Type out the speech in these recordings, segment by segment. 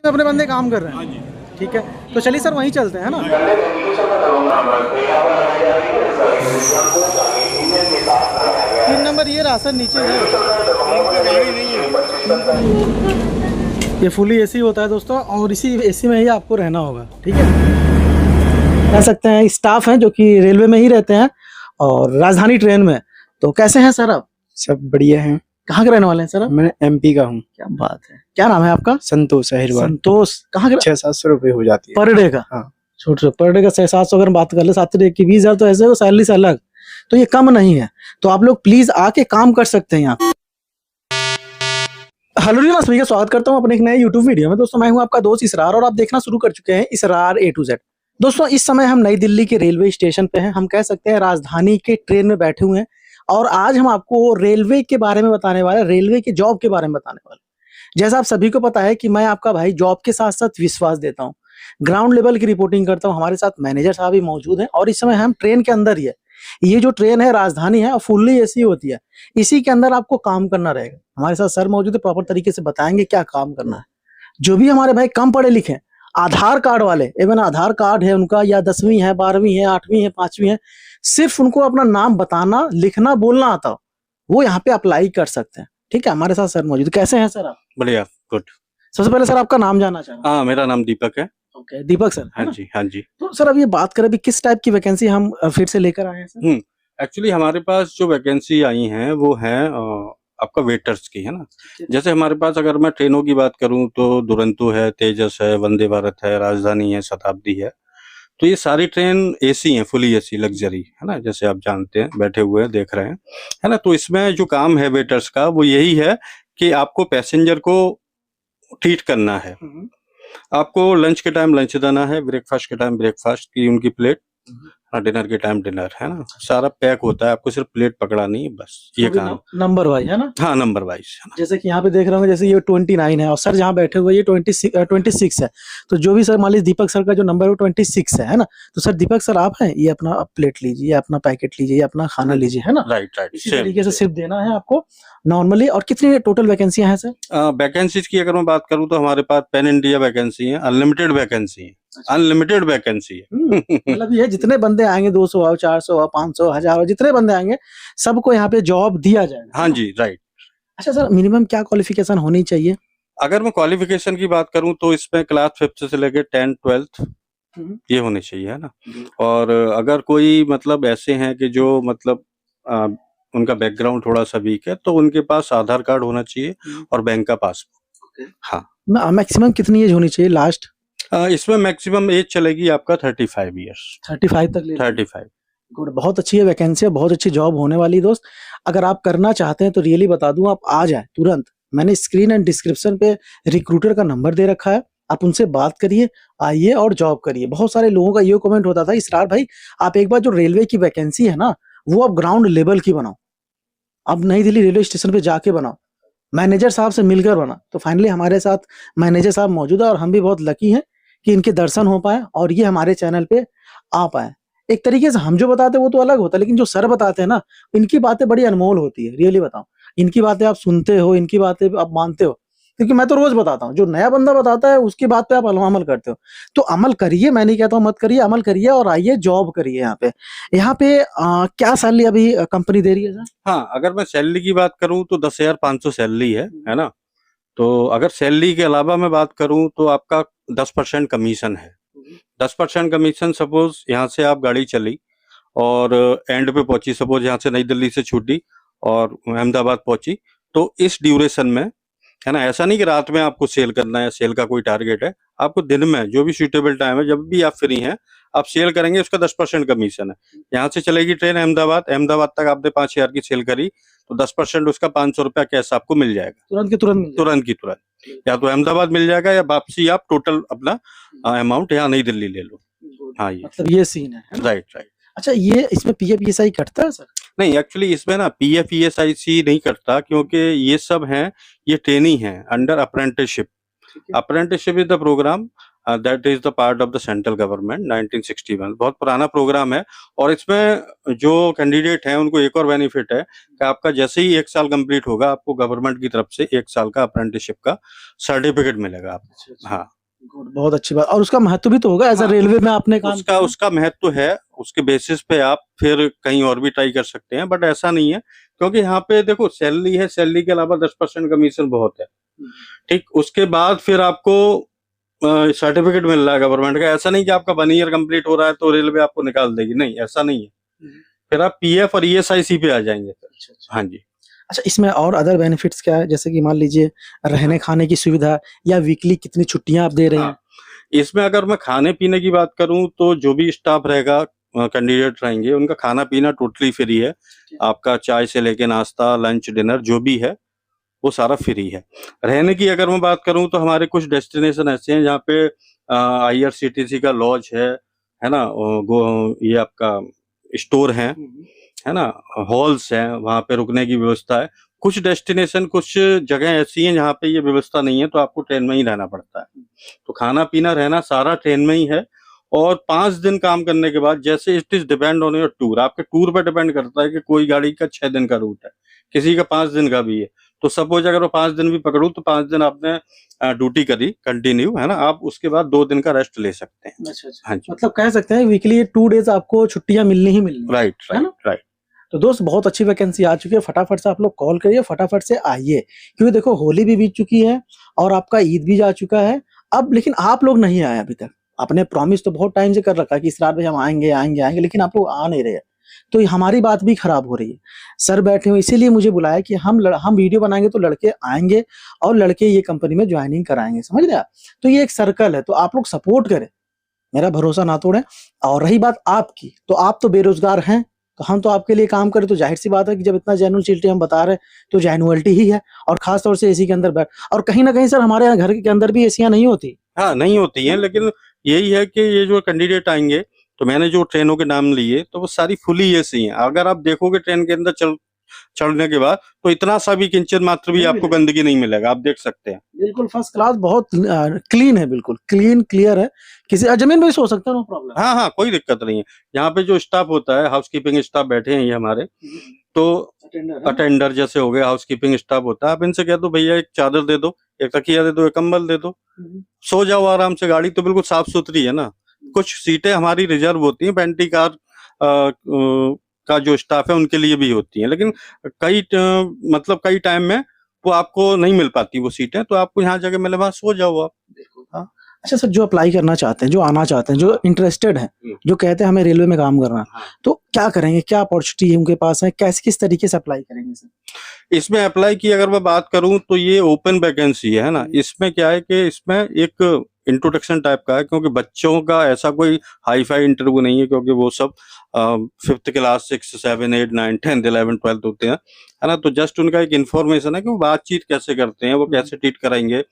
अपने बंदे काम कर रहे हाँ हैं। जी। ठीक है, तो चलिए सर वहीं चलते हैं ना। 3 नंबर ये रहा सर, नीचे है। ट्रेन पे गाड़ी नहीं है। ये फुली एसी होता है दोस्तों, और इसी एसी में ही आपको रहना होगा। ठीक है, कह सकते हैं स्टाफ हैं जो कि रेलवे में ही रहते हैं और राजधानी ट्रेन में। तो कैसे हैं सर आप? सब बढ़िया हैं। कहाँ के रहने वाले हैं सर आप? मैं एमपी का हूँ। क्या बात है, क्या नाम है आपका? संतोष अहिरवार। संतोष। कहाँ के? 600-700 रुपये हो जाती है पर डे का? हाँ। छोटे पर डे का 600-700 अगर बात कर ले, 7 की 20,000 तो ऐसे हो सैलरी से अलग, तो ये कम नहीं है। तो आप लोग प्लीज आके काम कर सकते हैं यहाँ। हेलो जी, मैं सभी का स्वागत करता हूँ अपने एक नए यूट्यूब वीडियो में। दोस्तों मैं हूँ आपका दोस्त इसरार और आप देखना शुरू कर चुके हैं इसरार A to Z। दोस्तों इस समय हम नई दिल्ली के रेलवे स्टेशन पे हैं, हम कह सकते हैं राजधानी के ट्रेन में बैठे हुए हैं। और आज हम आपको रेलवे के बारे में बताने वाले, रेलवे के जॉब के बारे में बताने वाले। जैसा आप सभी को पता है कि मैं आपका भाई जॉब के साथ साथ विश्वास देता हूँ, ग्राउंड लेवल की रिपोर्टिंग करता हूँ। हमारे साथ मैनेजर साहब भी मौजूद हैं और इस समय हम ट्रेन के अंदर ही है। ये जो ट्रेन है राजधानी है, फुल्ली एसी होती है, इसी के अंदर आपको काम करना रहेगा। हमारे साथ सर मौजूद है, प्रॉपर तरीके से बताएंगे क्या काम करना है। जो भी हमारे भाई कम पढ़े लिखे हैं, आधार कार्ड वाले, इवन आधार कार्ड है उनका, या 10वीं है, 12वीं है, 8वीं है, 5वीं है, सिर्फ उनको अपना नाम बताना, लिखना, बोलना आता हो, वो यहाँ पे अप्लाई कर सकते हैं। ठीक है, हमारे साथ सर मौजूद। कैसे हैं सर आप? बढ़िया, गुड। सबसे पहले सर आपका नाम जानना चाहूंगा। हाँ, मेरा नाम दीपक है। ओके, दीपक सर। हाँ जी, हाँ जी। तो सर अब ये बात करें अभी किस टाइप की वैकेंसी हम फिर से लेकर आए हैं सर? एक्चुअली हमारे पास जो वैकेंसी आई हैं वो हैं आपका वेटर्स की, है ना। जैसे हमारे पास अगर मैं ट्रेनों की बात करूं तो दुरंतो है, तेजस है, वंदे भारत है, राजधानी है, शताब्दी है। तो ये सारी ट्रेन एसी हैं, फुली एसी लग्जरी, है ना। जैसे आप जानते हैं, बैठे हुए हैं, देख रहे हैं, है ना। तो इसमें जो काम है वेटर्स का वो यही है कि आपको पैसेंजर को ट्रीट करना है। आपको लंच के टाइम लंच देना है, ब्रेकफास्ट के टाइम ब्रेकफास्ट की उनकी प्लेट, डिनर के टाइम डिनर, है ना। सारा पैक होता है, आपको सिर्फ प्लेट पकड़ानी है, बस ये काम। नंबर वाइज है ना? हाँ, नंबर वाइज। जैसे कि यहाँ पे देख रहे होंगे, जैसे ये 29 है और सर जहाँ बैठे हुए ये 26 है। तो जो भी सर मान लीजिए दीपक सर का जो नंबर है वो 26 है ना। तो सर दीपक सर आप हैं, ये अपना प्लेट लीजिए, अपना पैकेट लीजिए, ये अपना खाना लीजिए, है ना। राइट राइट, इसी तरीके से सिर्फ देना है आपको नॉर्मली। और कितनी टोटल वैकेंसियां हैं सर? वैकेंसीज की अगर मैं बात करूं तो हमारे पास पैन इंडिया वैकेंसी है, अनलिमिटेड वैकेंसी है, अनलिमिटेड वैकेंसी है। मतलब ये जितने बंदे आएंगे, 200 आओ, 400 आओ, 500, 1000 जितने बंदे आएंगे सबको यहाँ पे जॉब दिया जाएगा। हाँ जी, राइट। अच्छा सर, मिनिमम क्या क्वालिफिकेशन होनी चाहिए? अगर मैं क्वालिफिकेशन की बात करूं तो इसमें क्लास 5th से लेके 10th 12th ये होने चाहिए, है ना। और अगर कोई मतलब ऐसे हैं कि जो मतलब उनका बैकग्राउंड थोड़ा सा वीक है तो उनके पास आधार कार्ड होना चाहिए और बैंक का पासबुक। हाँ, मैक्सिमम कितनी एज होनी चाहिए लास्ट? इसमें मैक्सिमम एज चलेगी आपका 35 ईयर्स। 35 तक ले? 35। गुड, बहुत अच्छी है वैकेंसी है, बहुत अच्छी जॉब होने वाली दोस्त। अगर आप करना चाहते हैं तो रियली बता दूं, आप आ जाए तुरंत। मैंने स्क्रीन एंड डिस्क्रिप्शन पे रिक्रूटर का नंबर दे रखा है, आप उनसे बात करिए, आइए और जॉब करिए। बहुत सारे लोगों का ये कमेंट होता था, इसरार भाई आप एक बार जो रेलवे की वैकेंसी है ना, वो आप ग्राउंड लेवल की बनाओ, अब नई दिल्ली रेलवे स्टेशन पे जाके बनाओ, मैनेजर साहब से मिलकर बना। तो फाइनली हमारे साथ मैनेजर साहब मौजूद है और हम भी बहुत लकी हैं कि इनके दर्शन हो पाए और ये हमारे चैनल पे आ पाए। एक तरीके से हम जो बताते हैं वो तो अलग होता है, लेकिन जो सर बताते हैं ना, इनकी बातें बड़ी अनमोल होती है। रियली बताऊं, इनकी बातें आप सुनते हो, इनकी बातें आप मानते हो, क्योंकि मैं तो रोज बताता हूँ, जो नया बंदा बताता है उसकी बात पे आप अमल करते हो। तो अमल करिए, मैं नहीं कहता हूँ मत करिए, अमल करिए और आइए जॉब करिए यहाँ पे। यहाँ पे क्या सैलरी अभी कंपनी दे रही है सर? हाँ, अगर मैं सैलरी की बात करूं तो 10,500 सैलरी है ना। तो अगर सैलरी के अलावा मैं बात करूं तो आपका 10% कमीशन है। 10% कमीशन, सपोज यहाँ से आप गाड़ी चली और एंड पे पहुंची, सपोज यहाँ से नई दिल्ली से छूटी और अहमदाबाद पहुंची, तो इस ड्यूरेशन में, है ना, ऐसा नहीं कि रात में आपको सेल करना है, सेल का कोई टारगेट है। आपको दिन में जो भी सूटेबल टाइम है, जब भी आप फ्री हैं, आप सेल करेंगे, उसका 10% कमीशन है। यहाँ से चलेगी ट्रेन अहमदाबाद, अहमदाबाद तक आपने 5,000 की सेल करी तो 10% उसका 500 रुपया कैश आपको मिल जाएगा, तुरंत के तुरंत? तुरंत की तुरंत। या तो अहमदाबाद मिल जाएगा या वापसी आप टोटल अपना अमाउंट यहाँ नई दिल्ली ले लो। हाँ, ये मतलब ये सीन है। Right right. अच्छा, ये इसमें पीएफ ईएसआई कटता है सर? नहीं, एक्चुअली इसमें ना पीएफ ईएसआईसी नहीं करता, क्योंकि ये सब हैं, ये ट्रेनी है under apprenticeship. Apprenticeship is the programme that is the part of the central government 1961। बहुत पुराना प्रोग्राम है। और इसमें जो कैंडिडेट हैं उनको एक और बेनिफिट है कि आपका जैसे ही 1 साल कंप्लीट होगा, आपको गवर्नमेंट की तरफ से 1 साल का अप्रेंटिसशिप का सर्टिफिकेट मिलेगा आपको। हाँ, बहुत अच्छी बात। और उसका महत्व भी तो होगा, एज अ हाँ, रेलवे में आपने काम किया। उसका महत्व है। उसके बेसिस पे आप फिर कहीं और भी ट्राई कर सकते हैं, बट ऐसा नहीं है, क्योंकि यहाँ पे देखो सैलरी है, सैलरी के अलावा 10% कमीशन बहुत है। ठीक, उसके बाद फिर आपको सर्टिफिकेट मिल रहा है गवर्नमेंट का। ऐसा नहीं कि आपका 1 ईयर कंप्लीट हो रहा है तो रेलवे आपको निकाल देगी, नहीं, ऐसा नहीं है। फिर आप पीएफ और ईएसआईसी पे आ जाएंगे। हाँ जी। अच्छा, इसमें और अदर बेनिफिट्स क्या है, जैसे कि मान लीजिए रहने खाने की सुविधा, या वीकली कितनी छुट्टियां आप दे रहे हैं? हाँ, इसमें अगर मैं खाने पीने की बात करूं तो जो भी स्टाफ रहेगा, कैंडिडेट रहेंगे, उनका खाना पीना टोटली फ्री है। आपका चाय से लेके नाश्ता, लंच, डिनर जो भी है वो सारा फ्री है। रहने की अगर मैं बात करूं तो हमारे कुछ डेस्टिनेशन ऐसे हैं जहाँ पे आईआरसीटीसी का लॉज है ना, ये आपका स्टोर है ना, हॉल्स हैं, वहाँ पे रुकने की व्यवस्था है। कुछ डेस्टिनेशन, कुछ जगह ऐसी हैं जहाँ पे ये व्यवस्था नहीं है, तो आपको ट्रेन में ही रहना पड़ता है। तो खाना पीना रहना सारा ट्रेन में ही है। और 5 दिन काम करने के बाद, जैसे it is depend on your tour, आपके टूर पे डिपेंड करता है कि कोई गाड़ी का 6 दिन का रूट है, किसी का 5 दिन का भी है। तो सपोज अगर मैं 5 दिन भी पकड़ूं तो 5 दिन आपने ड्यूटी करी कंटिन्यू, है ना, आप उसके बाद 2 दिन का रेस्ट ले सकते हैं। अच्छा, हाँ जी, मतलब कह सकते हैं वीकली 2 डेज आपको छुट्टियां मिलनी ही मिलनी है। राइट है ना? राइट। तो दोस्त, बहुत अच्छी वैकेंसी आ चुकी है, फटाफट से आप लोग कॉल करिए, फटाफट से आइए, क्योंकि देखो होली भी बीत चुकी है और आपका ईद भी जा चुका है अब, लेकिन आप लोग नहीं आए अभी तक। आपने प्रॉमिस तो बहुत टाइम से कर रखा है कि इसरार भाई हम आएंगे आएंगे आएंगे, लेकिन आप लोग आ नहीं रहे। तो हमारी बात भी खराब हो रही है। सर बैठे हुए, इसीलिए मुझे बुलाया कि हम वीडियो बनाएंगे तो लड़के आएंगे और लड़के ये कंपनी में ज्वाइनिंग कराएंगे, समझ रहे आप? तो ये एक सर्कल है, तो आप लोग सपोर्ट करें, मेरा भरोसा ना तोड़ें। और रही बात आपकी, तो आप तो बेरोजगार हैं, तो हम तो आपके लिए काम करें, तो जाहिर सी बात है कि जब इतना जेन्युइनिटी हम बता रहे हैं तो जेन्युइनिटी ही है। और खास तौर से एसी के अंदर बैठ, और कहीं ना कहीं सर हमारे यहाँ घर के अंदर भी एसियां नहीं होती। हाँ, नहीं होती हैं, लेकिन यही है कि ये जो कैंडिडेट आएंगे, तो मैंने जो ट्रेनों के नाम लिए तो वो सारी फुली एसी हैं। अगर आप देखोगे ट्रेन के अंदर चढ़ने के बाद, तो इतना सा भी किंचन मात्र भी आपको गंदगी नहीं मिलेगा, आप देख सकते हैं। बिल्कुल फर्स्ट क्लास, बहुत क्लीन है, बिल्कुल क्लीन क्लियर है, किसी जमीन में सो सकते हैं, नो प्रॉब्लम। हाँ हाँ, कोई दिक्कत नहीं है। यहाँ पे जो स्टाफ होता है, हाउस कीपिंग स्टाफ बैठे हैं ये हमारे, तो अटेंडर जैसे हो गए, हाउस कीपिंग स्टाफ होता है, आप इनसे कह दो भैया एक चादर दे दो, एक तकिया दे दो, एक कंबल दे दो, सो जाओ आराम से। गाड़ी तो बिल्कुल साफ सुथरी है ना। कुछ सीटें हमारी रिजर्व होती हैं, पेंटी कार का जो स्टाफ है उनके लिए भी होती हैं, लेकिन मतलब कई टाइम में वो आपको नहीं मिल पाती वो सीटें, तो आपको यहाँ जगह मिले वहां सो जाओ आप। हाँ। अच्छा सर, जो अप्लाई करना चाहते हैं, जो आना चाहते हैं, जो इंटरेस्टेड हैं, जो कहते हैं हमें रेलवे में काम करना, तो क्या करेंगे, क्या अपॉर्चुनिटी उनके पास है, कैसे किस तरीके से अप्लाई करेंगे सर? इसमें अप्लाई की अगर मैं बात करूं तो ये ओपन वैकेंसी है ना। इसमें क्या है कि इसमें एक इंट्रोडक्शन टाइप का है, क्योंकि बच्चों का ऐसा कोई हाई फाई इंटरव्यू नहीं है, क्योंकि वो सब 5th क्लास 6, 7, 8, 9, 10, 11, 12 होते हैं, है ना। तो जस्ट उनका एक इन्फॉर्मेशन है कि वो बातचीत कैसे करते हैं, वो कैसे ट्रीट कराएंगे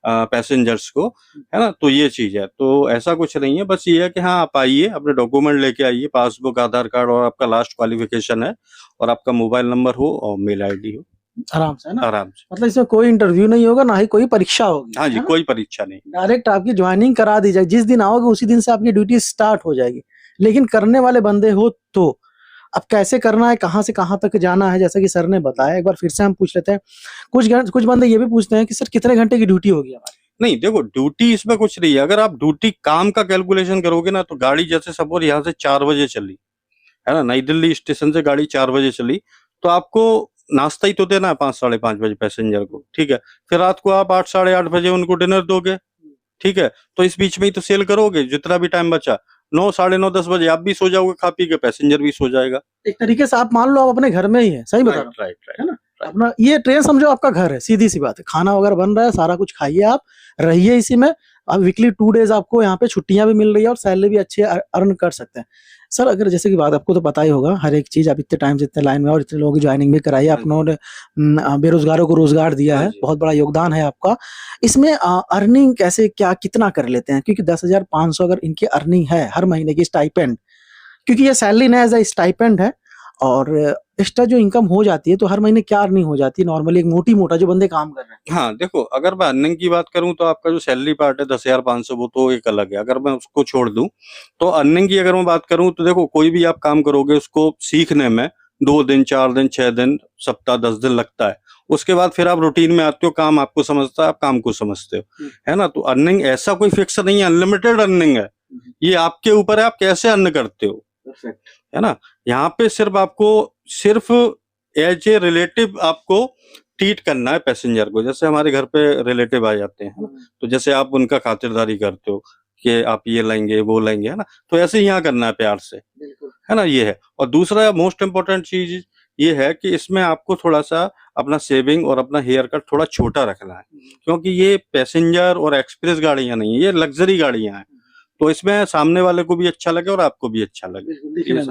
पैसेंजर्स को, है ना। तो ये चीज है, तो ऐसा कुछ नहीं है, बस ये है कि हाँ आप आइए, अपने डॉक्यूमेंट लेके आइए, पासबुक, आधार कार्ड और आपका लास्ट क्वालिफिकेशन है, और आपका मोबाइल नंबर हो और मेल आईडी हो। आराम से, है ना? आराम से। मतलब इसमें कोई इंटरव्यू नहीं होगा, ना ही कोई परीक्षा होगी। हाँ जी, कोई परीक्षा नहीं, डायरेक्ट आपकी ज्वाइनिंग करा दी जाएगी, जिस दिन आओगे उसी दिन से आपकी ड्यूटी स्टार्ट हो जाएगी। लेकिन करने वाले बंदे हो तो अब कैसे करना है, कहाँ से कहाँ तक जाना है, जैसा कि सर ने बताया, एक बार फिर से हम पूछ लेते हैं। कुछ बंदे ये भी पूछते हैं कि सर कितने घंटे की ड्यूटी होगी हमारी? नहीं, देखो ड्यूटी इसमें कुछ नहीं है। अगर आप ड्यूटी काम का कैलकुलेशन करोगे ना, तो गाड़ी जैसे सपोज यहाँ से 4 बजे चली, है ना, नई दिल्ली स्टेशन से गाड़ी 4 बजे चली, तो आपको नाश्ता ही तो देना है 5, 5:30 बजे पैसेंजर को, ठीक है। फिर रात को आप 8, 8:30 बजे उनको डिनर दोगे, ठीक है। तो इस बीच में ही तो सेल करोगे, जितना भी टाइम बचा, 9, 9:30, 10 बजे आप भी सो जाओगे खा पी के, पैसेंजर भी सो जाएगा। एक तरीके से आप मान लो आप अपने घर में ही है, सही बता रहा हूं, राइट, है ना? अपना ये ट्रेन समझो आपका घर है, सीधी सी बात है। खाना वगैरह बन रहा है, सारा कुछ खाइए, आप रहिए इसी में। अब वीकली 2 डेज आपको यहाँ पे छुट्टियां भी मिल रही है और सैलरी भी अच्छे अर्न कर सकते हैं। सर अगर जैसे कि बात, आपको तो पता ही होगा हर एक चीज, आप इतने टाइम से इतने लाइन में और इतने लोगों की ज्वाइनिंग भी कराई, आपने बेरोजगारों को रोजगार दिया है, बहुत बड़ा योगदान है आपका इसमें। अर्निंग कैसे, क्या कितना कर लेते हैं? क्योंकि 10,500 अगर इनकी अर्निंग है हर महीने की स्टाइपेंड, क्योंकि ये सैलरी ना एज ए स्टाइपेंड है, और एक्स्ट्रा जो इनकम हो जाती है तो हर महीने क्या अर्निंग हो जाती है नॉर्मली, एक मोटी मोटा जो बंदे काम कर रहे हैं? हाँ देखो, अगर मैं अर्निंग की बात करूं तो आपका जो सैलरी पार्ट है 10,500 वो तो एक अलग है। अगर मैं उसको छोड़ दूं तो अर्निंग की अगर मैं बात करूं तो देखो, कोई भी आप काम करोगे उसको सीखने में 2 दिन 4 दिन 6 दिन सप्ताह 10 दिन लगता है। उसके बाद फिर आप रूटीन में आते हो, काम आपको समझता है, आप काम को समझते हो, है ना। तो अर्निंग ऐसा कोई फिक्स नहीं है, अनलिमिटेड अर्निंग है। ये आपके ऊपर है, आप कैसे अर्न करते हो, है ना। यहाँ पे सिर्फ एज ए रिलेटिव आपको ट्रीट करना है पैसेंजर को। जैसे हमारे घर पे रिलेटिव आ जाते हैं, तो जैसे आप उनका खातिरदारी करते हो कि आप ये लाएंगे वो लाएंगे, है ना। तो ऐसे यहाँ करना है प्यार से, है ना, ये है। और दूसरा मोस्ट इम्पोर्टेंट चीज ये है कि इसमें आपको थोड़ा सा अपना सेविंग और अपना हेयर कट थोड़ा छोटा रखना है, क्योंकि ये पैसेंजर और एक्सप्रेस गाड़ियां नहीं है, ये लग्जरी गाड़ियां हैं। तो इसमें सामने वाले को भी अच्छा लगे और आपको भी अच्छा लगे,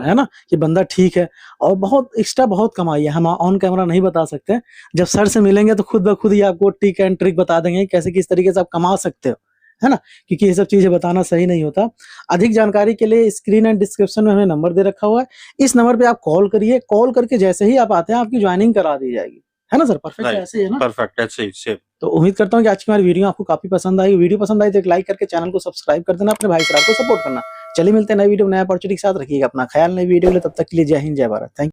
है ना, कि बंदा ठीक है। और बहुत एक्स्ट्रा बहुत कमाई है, हम ऑन कैमरा नहीं बता सकते। जब सर से मिलेंगे तो खुद ब खुद ही आपको टिक एंड ट्रिक बता देंगे कैसे किस तरीके से आप कमा सकते हो, है ना, क्योंकि ये सब चीजें बताना सही नहीं होता। अधिक जानकारी के लिए स्क्रीन एंड डिस्क्रिप्शन में हमें नंबर दे रखा हुआ है, इस नंबर पे आप कॉल करिए। कॉल करके जैसे ही आप आते हैं आपकी ज्वाइनिंग करा दी जाएगी, है ना सर। परफेक्ट ऐसे ही है ना, परफेक्ट ऐसे ही सेम। तो उम्मीद करता हूँ कि आज की हमारी वीडियो आपको काफी पसंद आई। वीडियो पसंद आई तो एक लाइक करके चैनल को सब्सक्राइब कर देना, अपने भाई साहब को सपोर्ट करना। चलिए मिलते हैं नई वीडियो नए अपॉर्चुनिटी के साथ, रखिएगा अपना ख्याल नई वीडियो के लिए। तब तक के लिए जय हिंद जय भारत। Thank you.